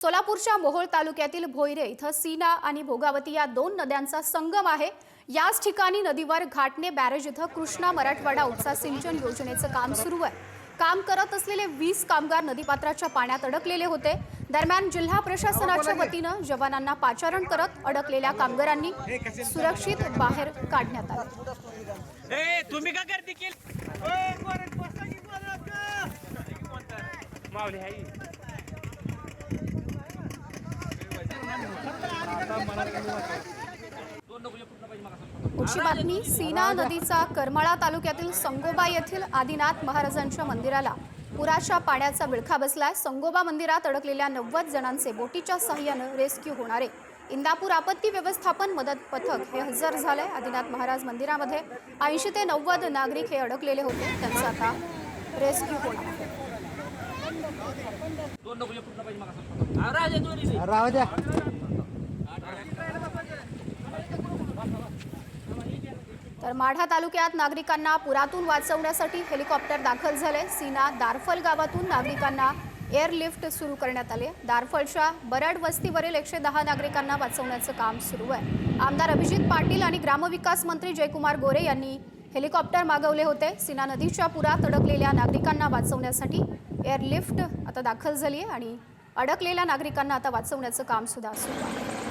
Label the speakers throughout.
Speaker 1: सोलापूरच्या मोहोळ तालुक्यातील भोईरे इथं सीना आणि भोगावती या दोन नद्यांचा संगम आहे। याच ठिकाणी नदीवर घाटणे बॅरेज इथं कृष्णा मराठवाडा उपसा सिंचन योजनेचं काम सुरू आहे। काम करत असलेले 20 कामगार नदीपात्राच्या पाण्यात अडकलेले होते। दरम्यान जिल्हा प्रशासनाच्या वतीनं जवानांना पाचारण करत अडकलेल्या कामगारांनी सुरक्षित बाहेर काढण्यात आले।
Speaker 2: तुम्ही का करते की
Speaker 1: पुढची बातमी सीना नदीचा करमाळा तालुक्यातील संगोबा येथील आदिनाथ महाराजांच्या मंदिराला पुराच्या पाण्याचा विळखा बसलाय। संगोबा मंदिरात अडकलेल्या 90 जणांचे बोटीच्या सहाय्याने रेस्क्यू होणार आहे। इंदापूर आपत्ती व्यवस्थापन मदत पथक हे हजर झाले। आदिनाथ महाराज मंदिरामध्ये 80 ते 90 नागरिक हे अडकलेले होते, त्यांचा आता रेस्क्यू होणार आहे। तर माढा तालुक्यात नागरिकांना पुरातून वाचवण्यासाठी हेलिकॉप्टर दाखल झाले। सीना दारफल गावातून नागरिकांना एअरलिफ्ट सुरू करण्यात आले। दारफलच्या बरड वस्तीवरील 110 नागरिकांना वाचवण्याचं काम सुरू आहे। आमदार अभिजित पाटील आणि ग्रामविकास मंत्री जयकुमार गोरे यांनी हेलिकॉप्टर मागवले होते। सीना नदीच्या पुरात अडकलेल्या नागरिकांना वाचवण्यासाठी एअरलिफ्ट आता दाखल झाली आहे आणि अडकलेल्या नागरिकांना आता वाचवण्याचं काम सुद्धा सुरू आहे।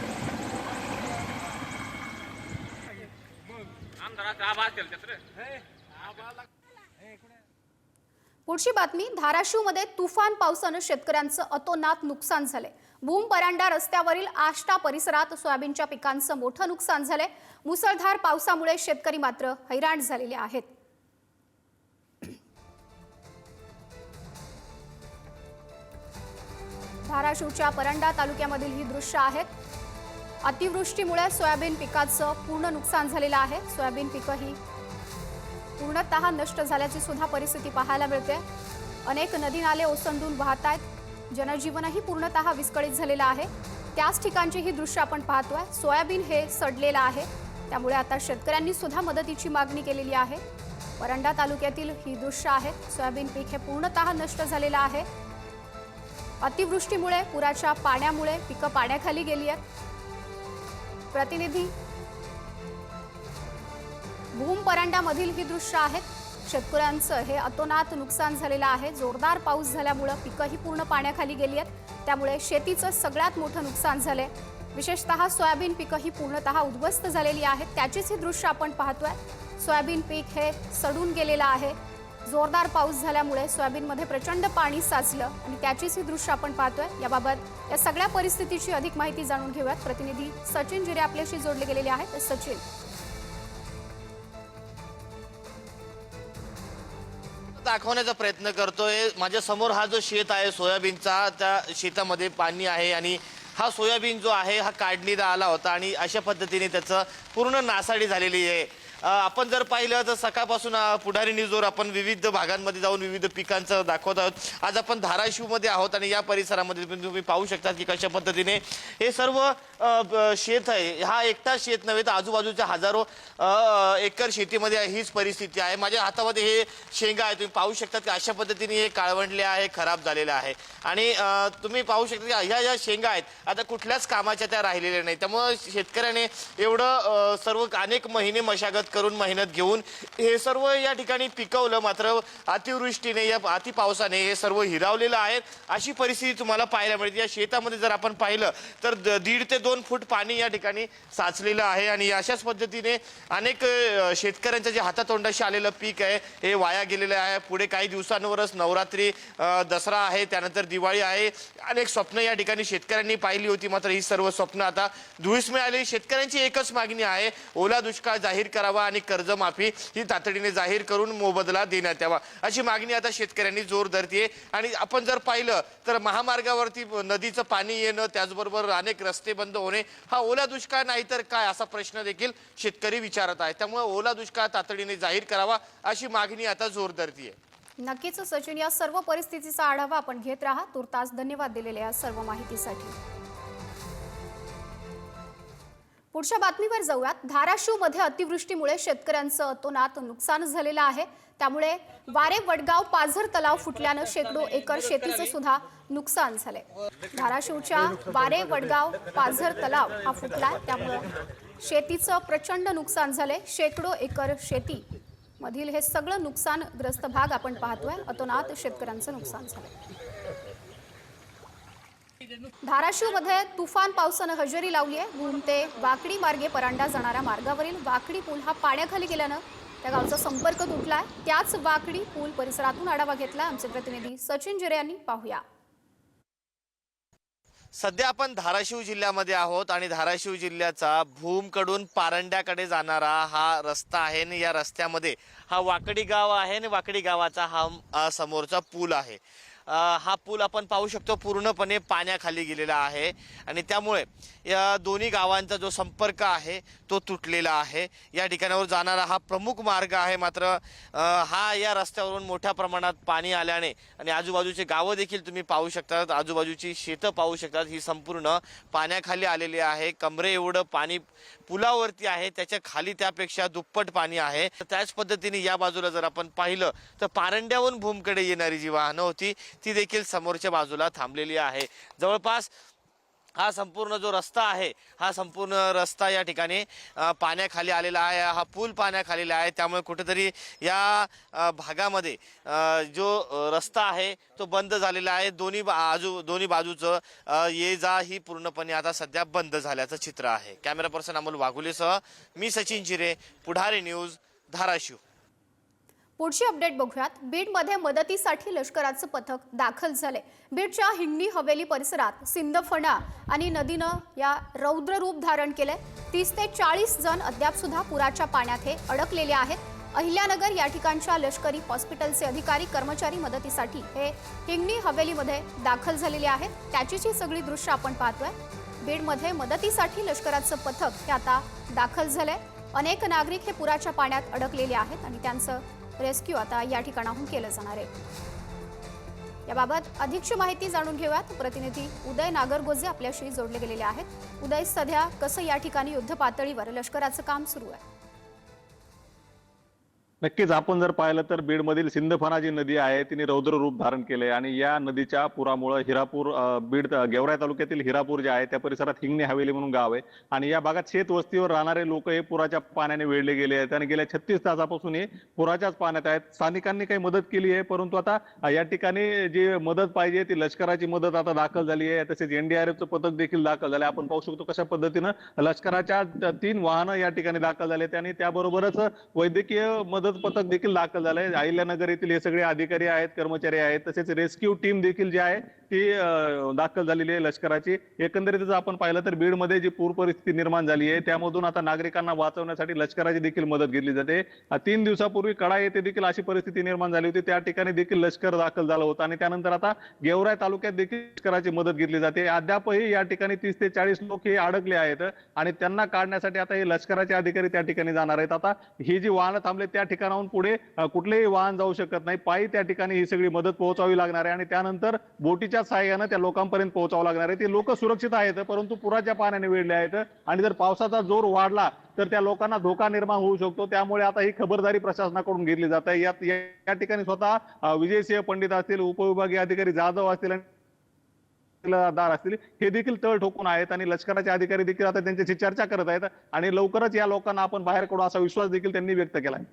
Speaker 1: पुढची बातमी धाराशिवमध्ये तुफान पावसाने शेतकऱ्यांचं अतोनात नुकसान झाले। भूम परांडा रस्त्यावरील आष्टा परिसरात सोयाबीनच्या पिकांचं मोठं नुकसान झाले। मुसळधार पावसामुळे शेतकरी मात्र हैराण झालेले आहेत। धाराशिवच्या परांडा तालुक्यामधील ही दृश्य आहेत। अतिवृष्टीमुळे सोयाबीन पिकाचं पूर्ण नुकसान झालेलं आहे। सोयाबीन पिकं ही पूर्णतः नष्ट झाल्याची सुद्धा परिस्थिती पाहायला मिळते। अनेक नदी नाले ओसंडून वाहत आहेत। जनजीवनही पूर्णतः विस्कळीत झालेलं आहे। त्याच ठिकाणची ही दृश्य आपण पाहतोय। सोयाबीन हे सडलेलं आहे, त्यामुळे आता शेतकऱ्यांनी सुद्धा मदतीची मागणी केलेली आहे। परांडा तालुक्यातील ही दृश्य आहेत। सोयाबीन पीक हे पूर्णतः नष्ट झालेलं आहे। अतिवृष्टीमुळे पुराच्या पाण्यामुळे पिकं पाण्याखाली गेली आहेत। प्रतिनिधी भूम परांडामधील ही दृश्य आहेत। शेतकऱ्यांचं हे अतोनात नुकसान झालेलं आहे। जोरदार पाऊस झाल्यामुळे पिकं ही पूर्ण पाण्याखाली गेली आहेत, त्यामुळे शेतीचं सगळ्यात मोठं नुकसान झालंय। विशेषतः सोयाबीन पिकं ही पूर्णतः उद्ध्वस्त झालेली आहेत। त्याचीच ही दृश्य आपण पाहतोय। सोयाबीन पीक हे सडून गेलेलं आहे। जोरदार पाऊस झाल्यामुळे सोयाबीनमध्ये प्रचंड पाणी साचलं आणि त्याचीच ही दृश्य आपण पाहतोय। याबाबत या सगळ्या परिस्थितीची अधिक माहिती जाणून घेऊयात। प्रतिनिधी सचिन जिरे आपल्याशी जोडले गेलेले आहेत। सचिन,
Speaker 3: दाखवण्याचा प्रयत्न करतोय। माझ्या समोर हा जो शेत आहे सोयाबीनचा, त्या शेतामध्ये पाणी आहे आणि हा सोयाबीन जो आहे हा काढणीला आला होता आणि अशा पद्धतीने त्याचं पूर्ण नासाडी झालेली आहे। आपण जर पाहिलं तर सकाळपासून पुढारी न्यूजवर आपण विविध भागांमध्ये जाऊन विविध पिकांचं दाखवत आहोत। आज आपण धाराशिवमध्ये आहोत आणि या परिसरामध्ये तुम्ही पाहू शकता की कशा पद्धतीने हे सर्व शेत आहे। हा एकटा शेत नव्हे तर आजूबाजूच्या हजारो एकर शेतीमध्ये हीच परिस्थिती आहे। माझ्या हातामध्ये हे शेंगा आहे, तुम्ही पाहू शकता की अशा पद्धतीने हे काळवंडले आहे, खराब झालेले आहे आणि तुम्ही पाहू शकता की ह्या ज्या शेंगा आहेत आता कुठल्याच कामाच्या त्या राहिलेल्या नाही। त्यामुळे शेतकऱ्याने एवढं सर्व अनेक महिने मशागत करून मेहनत घेऊन हे सर्व या ठिकाणी पिकवलं, मात्र अतिवृष्टीने या अति पावसाने हे सर्व हिरावलेलं आहे। अशी परिस्थिती तुम्हाला पाहायला मिळते। या शेतामध्ये जर आपण पाहिलं तर 1.5 ते 2 फूट पाणी या ठिकाणी साचलेलं आहे आणि अशाच पद्धतीने अनेक शेतकऱ्यांच्या जे हातातोंडाशी आलेलं पीक आहे हे वाया गेलेलं आहे। पुढे काही दिवसांवरच नवरात्री, दसरा आहे, त्यानंतर दिवाळी आहे। अनेक स्वप्न या ठिकाणी शेतकऱ्यांनी पाहिली होती, मात्र ही सर्व स्वप्न आता धुळीस मिळाली। शेतकऱ्यांची एकच मागणी आहे, ओला दुष्काळ जाहीर करावा आणि कर्जमाफी ही तातडीने जाहीर करून मोबदला देण्यात यावा, अशी मागणी आता शेतकऱ्यांनी जोर धरतीये। आणि आपण जर पाहिलं तर महामार्गावरती नदीचं पाणी येणं, त्याचबरोबर अनेक रस्ते बंद होणे हा ओला दुष्काळ नाही तर काय, असा प्रश्न देखील शेतकरी विचारत आहे। त्यामुळे ओला दुष्काळ तातडीने जाहीर करावा अशी मागणी आता जोर धरतीये।
Speaker 1: नक्कीच सचिन, या सर्व परिस्थितीचा आढावा आपण घेत राहा। तुर्तास धन्यवाद दिलेल्या या सर्व माहितीसाठी। पुढच्या बातमीवर जाऊयात. धाराशिवमध्ये अतिवृष्टीमुळे शेतकऱ्यांचं अतोनात नुकसान झालेलं आहे. त्यामुळे वारे वडगाव पाझर तलाव फुटल्यानं शेकडो एकर शेतीचं सुद्धा नुकसान झालंय. धाराशिवच्या वारे वडगाव पाझर तलाव हा फुटलाय, त्यामुळे शेतीचं प्रचंड नुकसान झालंय. शेकडो एकर शेती मधील हे सगळं नुकसानग्रस्त भाग आपण पाहतोय. अतोनात शेतकऱ्यांचं नुकसान झालंय. धाराशिवमध्ये तुफान पावसानं हजेरी लावली आहे. भूम ते वाकडी मार्गे परांडा जाणाऱ्या मार्गावरील वाकडी पूल हा पाण्याखाली गेल्यानं त्या गावचा संपर्क तुटलाय. त्याच वाकडी पूल परिसरातून आढावा घेतला आमचे प्रतिनिधी सचिन जिरे यांनी. पाहूया.
Speaker 3: सध्या आपण धाराशिव जिल्ह्यामध्ये आहोत आणि धाराशिव जिल्ह्याचा भूमकडून पारंड्याकडे जाणारा हा रस्ता आहे आणि या रस्त्यामध्ये हा वाकडी गाव आहे आणि वाकडी गावाचा हा समोरचा पूल आहे. हा पूल आपण पाहू शकतो पूर्णपणे पाण्याखाली गेलेला आहे आणि त्यामुळे या दोन्ही गावांचा जो संपर्क आहे तो तुटलेला आहे. या ठिकाणावर जाणारा हा प्रमुख मार्ग आहे, मात्र हा या रस्त्यावरून मोठ्या प्रमाणात पाणी आल्याने आणि आजूबाजूचे गावं देखील तुम्ही पाहू शकतात, आजूबाजूची शेतं पाहू शकतात, ही संपूर्ण पाण्याखाली आलेली आहे. कमरे एवढं पाणी पुलावरती आहे, त्याच्या खाली त्यापेक्षा दुप्पट पाणी आहे. त्याच पद्धतीने या बाजूला जर आपण पाहिलं तर पारंड्यावरून भूमकडे येणारी जी वाहनं होती ती देखील समोरच्या बाजूला थांबलेली आहे. जवळपास हा संपूर्ण जो रस्ता आहे हा संपूर्ण रस्ता या ठिकाणी पाण्याखाली आलेला आहे. हा पूल पाण्याखाली आहे, त्यामुळे कुठेतरी या भागामध्ये जो रस्ता आहे तो बंद झालेला आहे. दोन्ही बाजूचं ये जा ही पूर्णपणे आता सध्या बंद झाल्याचं चित्र आहे. कॅमेरा पर्सन अमोल वाघुलेसह मी सचिन जिरे, पुढारी न्यूज, धाराशिव.
Speaker 1: पुढची अपडेट बघूयात. बीडमध्ये मदतीसाठी लष्कराचं पथक दाखल झाले. बीडच्या हिंगणी हवेली परिसरात सिंदफणा आणि नदीनं या रौद्र रूप धारण केले. 30 ते 40 जण अद्याप सुद्धा पुराच्या पाण्यात हे अडकलेले आहेत. अहिल्यानगर या ठिकाणच्या लष्करी हॉस्पिटलचे अधिकारी कर्मचारी मदतीसाठी हे हिंगणी हवेलीमध्ये दाखल झालेले आहेत. त्याचीच ही सगळी दृश्य आपण पाहतोय. बीडमध्ये मदतीसाठी लष्कराचं पथक हे आता दाखल झालंय. अनेक नागरिक हे पुराच्या पाण्यात अडकलेले आहेत आणि त्यांचं रेस्क्यू आता या ठिकाणाहून केलं जाणार आहे. याबाबत अधिकची माहिती जाणून घेऊयात. प्रतिनिधी उदय नागरगोजे आपल्याशी जोडले गेलेले आहेत. उदय, सध्या कसं या ठिकाणी युद्ध पातळीवर लष्कराचं काम सुरू आहे?
Speaker 2: नक्कीच आपण जर पाहिलं तर बीडमधील सिंदफणा जी नदी आहे तिने रौद्र रूप धारण केले आणि या नदीच्या पुरामुळे हिरापूर बीड गेवराई तालुक्यातील हिरापूर जे आहे त्या परिसरात हिंगणी हवेली म्हणून गाव आहे आणि या भागात शेत वस्तीवर राहणारे लोक हे पुराच्या पाण्याने वेढले गेले आहेत आणि गेल्या 36 तासापासून हे पुराच्याच पाण्यात आहेत. स्थानिकांनी काही मदत केली आहे, परंतु आता या ठिकाणी जी मदत पाहिजे ती लष्कराची मदत आता दाखल झाली आहे. तसेच NDRFचं पथक देखील दाखल झाले. आपण पाहू शकतो कशा पद्धतीनं लष्कराच्या 3 वाहनं या ठिकाणी दाखल झालेत आणि त्याबरोबरच वैद्यकीय मदत पथक देखील दाखल झालंय. अहिल्यानगर येथील हे सगळे अधिकारी आहेत, कर्मचारी आहेत, तसेच रेस्क्यू टीम देखील जी आहे ती दाखल झालेली आहे लष्कराची. एकंदरीतच आपण पाहिलं तर बीडमध्ये जी पूर परिस्थिती निर्माण झाली आहे त्यामधून आता नागरिकांना वाचवण्यासाठी लष्कराची देखील मदत घेतली जाते. 3 दिवसापूर्वी कडा येथे देखील अशी परिस्थिती निर्माण झाली होती, त्या ठिकाणी देखील लष्कर दाखल झालं होतं आणि त्यानंतर आता गेवराई तालुक्यात देखील लष्कराची मदत घेतली जाते. अद्यापही या ठिकाणी 30 ते 40 लोक हे अडकले आहेत आणि त्यांना काढण्यासाठी आता हे लष्कराचे अधिकारी त्या ठिकाणी जाणार आहेत. आता ही जी वाहनं थांबले त्या ठिकाणाहून पुढे कुठलेही वाहन जाऊ शकत नाही. पायी त्या ठिकाणी ही सगळी मदत पोहोचावी लागणार आहे आणि त्यानंतर बोटीच्या सहाय्यानं त्या लोकांपर्यंत पोहोचावं लागणार आहे. ते लोक सुरक्षित आहेत, परंतु पुराच्या पाण्याने वेढले आहेत आणि जर पावसाचा जोर वाढला तर त्या लोकांना धोका निर्माण होऊ शकतो. त्यामुळे आता ही खबरदारी प्रशासनाकडून घेतली जात आहे. या ठिकाणी स्वतः विजयसिंह पंडित असतील, उपविभागीय अधिकारी जाधव असतील दार असतील हे देखील तळ ठोकून आहेत आणि लष्कराचे अधिकारी देखील आता त्यांच्याशी चर्चा करत आहेत आणि लवकरच या लोकांना आपण बाहेर काढू असा विश्वास देखील त्यांनी व्यक्त केला आहे.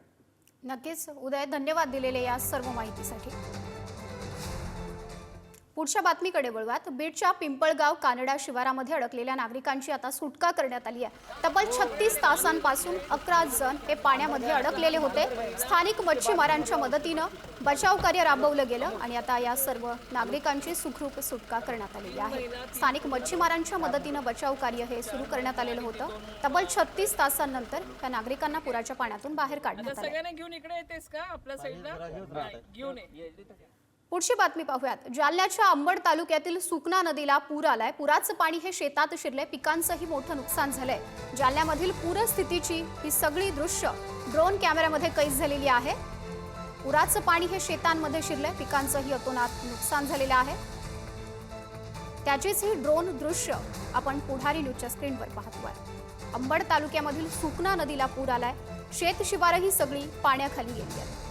Speaker 1: नक्कीच उदय, धन्यवाद दिलेले या सर्व माहितीसाठी. पुढच्या बातमीकडे वळूयात. बीडच्या पिंपळगाव कानडा शिवारामध्ये अडकलेल्या नागरिकांची आता सुटका करण्यात आली आहे. तब्बल 36 तासांपासून 11 जण हे पाण्यामध्ये अडकलेले होते. स्थानिक मच्छीमारांच्या मदतीनं बचाव कार्य राबवलं गेलं आणि आता या सर्व नागरिकांची सुखरूप सुटका करण्यात आलेली आहे. स्थानिक मच्छीमारांच्या मदतीनं बचाव कार्य हे सुरू करण्यात आलेलं होतं. तब्बल 36 तासांनंतर त्या नागरिकांना पुराच्या पाण्यातून बाहेर काढण्यात आलं. पुढची बातमी पाहूयात. जालन्याच्या अंबड तालुक्यातील सुकना नदीला पूर आलाय. पुराचं पाणी हे शेतात शिरले, पिकांचंही मोठं नुकसान झालंय. जालन्यामधील पूरस्थितीची ही सगळी दृश्य ड्रोन कॅमेऱ्यामध्ये कैद झालेली आहे. पुराचं पाणी हे शेतांमध्ये शिरलंय, पिकांचंही अतोनात नुकसान झालेलं आहे. त्याचीच ही ड्रोन दृश्य आपण पुढारी न्यूजच्या स्क्रीनवर पाहतोय. अंबड तालुक्यामधील सुकना नदीला पूर आलाय। शेत शिवारही सगळी पाण्याखाली गेली आहे।